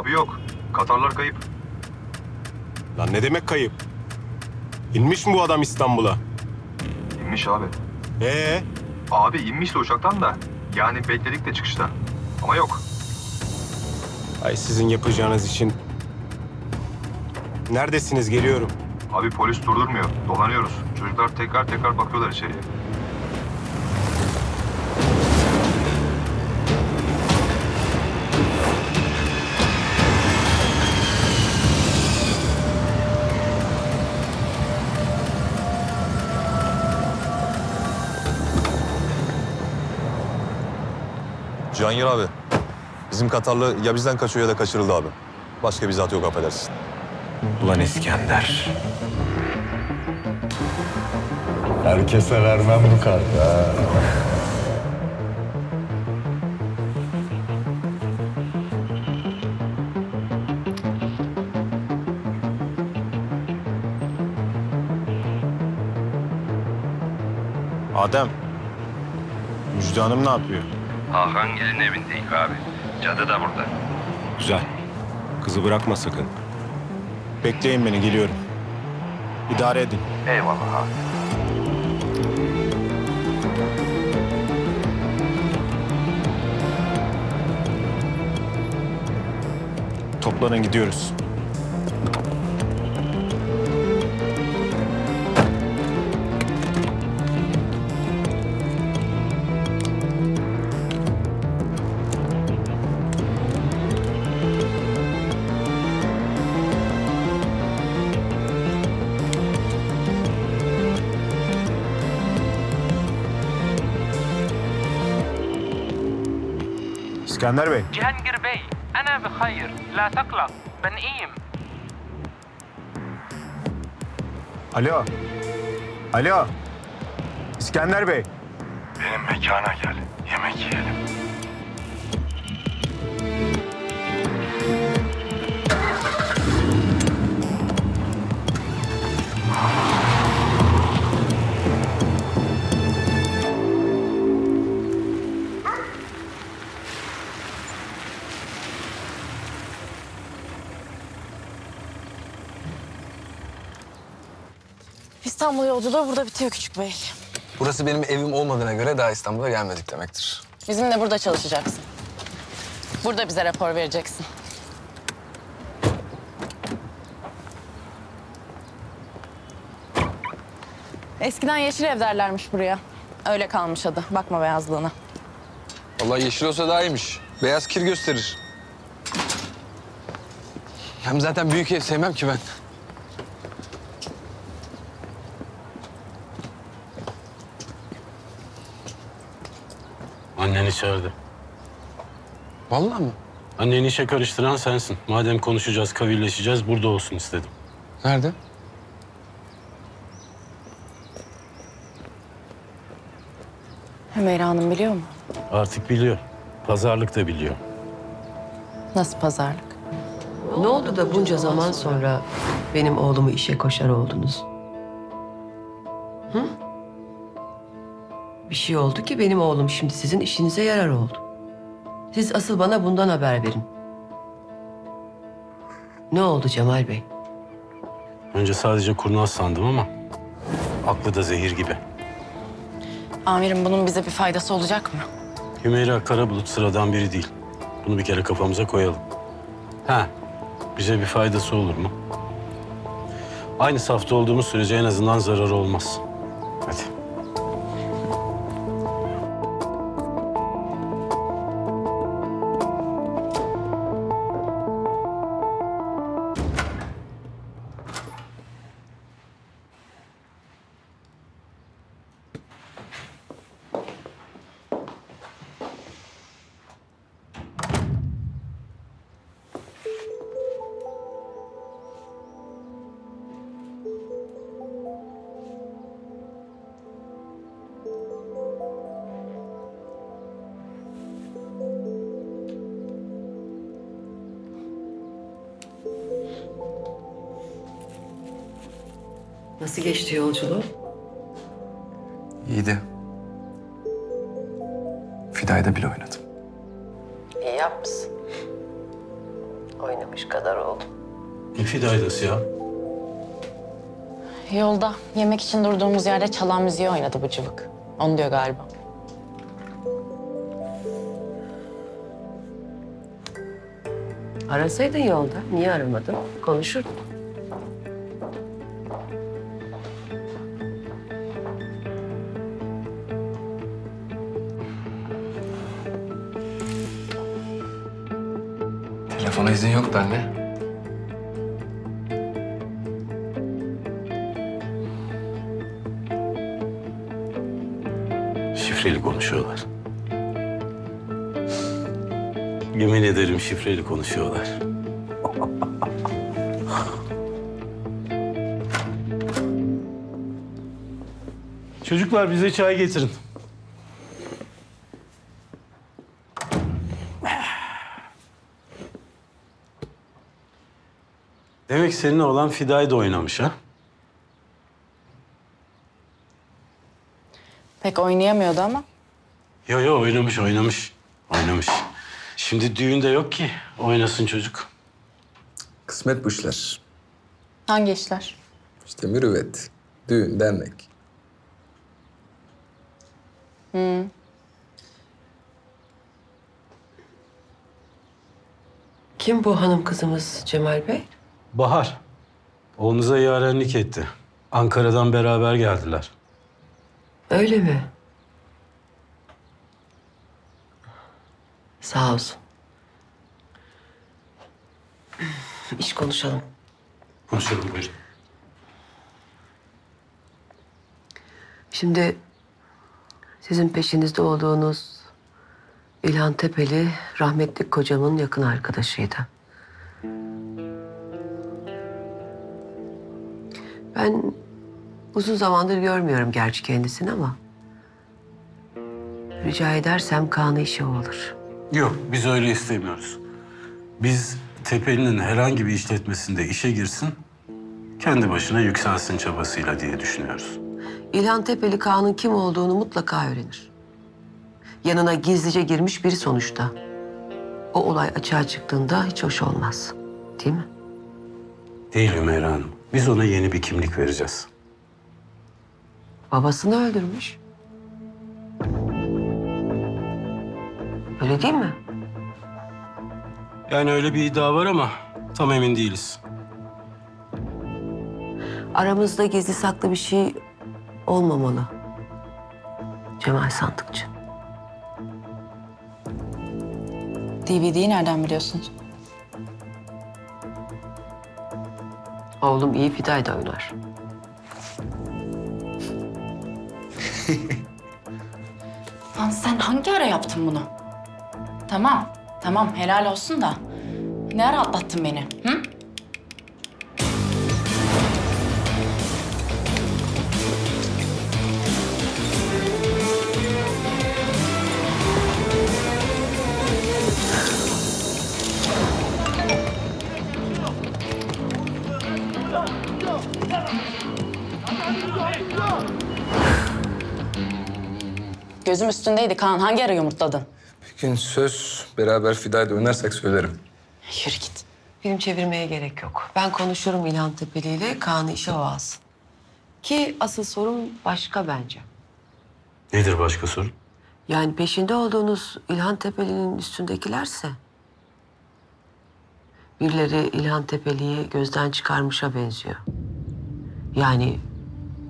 Abi yok. Katarlar kayıp. Lan ne demek kayıp? İnmiş mi bu adam İstanbul'a? İnmiş abi. Abi inmişti uçaktan da. Yani bekledik de çıkışta. Ama yok. Ay sizin yapacağınız için. Neredesiniz? Geliyorum. Abi polis durdurmuyor. Dolanıyoruz. Çocuklar tekrar bakıyorlar içeriye. Cihangir abi, bizim Katarlı ya bizden kaçıyor ya da kaçırıldı abi. Başka bir zat yok, affedersin. Ulan İskender. Herkese vermem bu kartı ha. Adem. Müjde Hanım ne yapıyor? Hakangel'in evindeyik abi. Cadı da burada. Güzel. Kızı bırakma sakın. Bekleyin beni, geliyorum. İdare edin. Eyvallah abi. Toplanın, gidiyoruz. İskender Bey. جهنجر بي أنا بخير لا تقلق بنقيم. Alo. Alo. İskender Bey. Benim mekana gel. Yemek yiyelim. İstanbul yolculuğu burada bitiyor küçük bey. Burası benim evim olmadığına göre daha İstanbul'a gelmedik demektir. Bizimle burada çalışacaksın. Burada bize rapor vereceksin. Eskiden yeşil ev derlermiş buraya. Öyle kalmış adı. Bakma beyazlığına. Vallahi yeşil olsa daha iyiymiş. Beyaz kir gösterir. Hem zaten büyük ev sevmem ki ben. Annen içeride. Vallahi mı? Anneni işe karıştıran sensin. Madem konuşacağız, kavilleşeceğiz, burada olsun istedim. Nerede? Hümeyra Hanım biliyor mu? Artık biliyor. Pazarlık da biliyor. Nasıl pazarlık? Ne oldu da bunca zaman sonra benim oğlumu işe koşar oldunuz? Hı? Bir şey oldu ki benim oğlum şimdi sizin işinize yarar oldu. Siz asıl bana bundan haber verin. Ne oldu Cemal Bey? Önce sadece kurnaz sandım ama aklı da zehir gibi. Amirim bunun bize bir faydası olacak mı? Hümeyra Karabulut sıradan biri değil. Bunu bir kere kafamıza koyalım. Ha, bize bir faydası olur mu? Aynı safta olduğumuz sürece en azından zararı olmaz. Hadi. Nasıl geçti yolculuğu? İyiydi. Fidayda bile oynadım. İyi yapmışsın. Oyna. yaşamış kadar oldum. Ne fidaydası ya? Yolda yemek için durduğumuz yerde çalan müziği oynadı bu cıvık. Onu diyor galiba. Arasaydın yolda. Niye aramadın? Konuşurduk. Telefona izin yoktu anne. Şifreli konuşuyorlar. Yemin ederim şifreli konuşuyorlar. Çocuklar bize çay getirin. Demek seninle olan Fiday da oynamış ha? Pek oynayamıyordu ama. Yo oynamış. Şimdi düğünde yok ki oynasın çocuk. Kısmet bu işler. Hangi işler? İşte mürüvvet, düğün, dernek. Kim bu hanım kızımız Cemal Bey? Bahar. Oğlunuza yarenlik etti. Ankara'dan beraber geldiler. Öyle mi? Sağ olsun. İş konuşalım. Konuşalım buyurun. Şimdi sizin peşinizde olduğunuz İlhan Tepeli rahmetli kocamın yakın arkadaşıydı. Ben uzun zamandır görmüyorum gerçi kendisini ama rica edersem Kaan'ı işe o alır. Yok biz öyle istemiyoruz. Biz Tepeli'nin herhangi bir işletmesinde işe girsin, kendi başına yükselsin çabasıyla diye düşünüyoruz. İlhan Tepeli Kaan'ın kim olduğunu mutlaka öğrenir. Yanına gizlice girmiş biri sonuçta. O olay açığa çıktığında hiç hoş olmaz. Değil mi? Değil Hümeyra Hanım. Biz ona yeni bir kimlik vereceğiz. Babasını öldürmüş. Öyle değil mi? Yani öyle bir iddia var ama tam emin değiliz. Aramızda gizli saklı bir şey olmamalı. Cemal Sandıkçı. DVD'yi nereden biliyorsunuz? Oğlum iyi Fiday'da oynar. Lan sen hangi ara yaptın bunu? Tamam helal olsun da. Ne ara atlattın beni? Hı? Gözüm üstündeydi Kaan. Hangi ara yumurtladın? Bir gün söz beraber Fiday'da oynarsak söylerim. Yürü git. Film çevirmeye gerek yok. Ben konuşurum İlhan Tepeli ile Kaan'ı işe o alsın. Ki asıl sorun başka bence. Nedir başka sorun? Yani peşinde olduğunuz İlhan Tepeli'nin üstündekilerse... birileri İlhan Tepeli'yi gözden çıkarmışa benziyor. Yani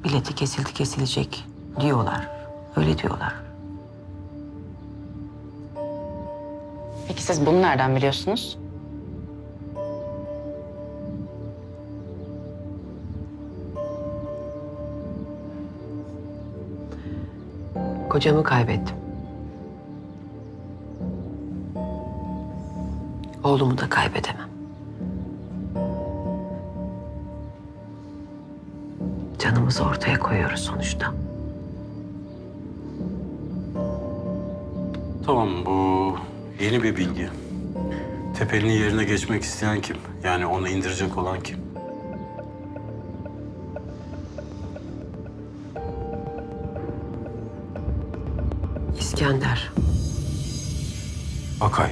bileti kesildi kesilecek diyorlar. Öyle diyorlar. Peki siz bunu nereden biliyorsunuz? Kocamı kaybettim. Oğlumu da kaybedemem. Canımızı ortaya koyuyoruz sonuçta. Tamam bu yeni bir bilgi. Tepeli'nin yerine geçmek isteyen kim? Yani onu indirecek olan kim? İskender. Akay.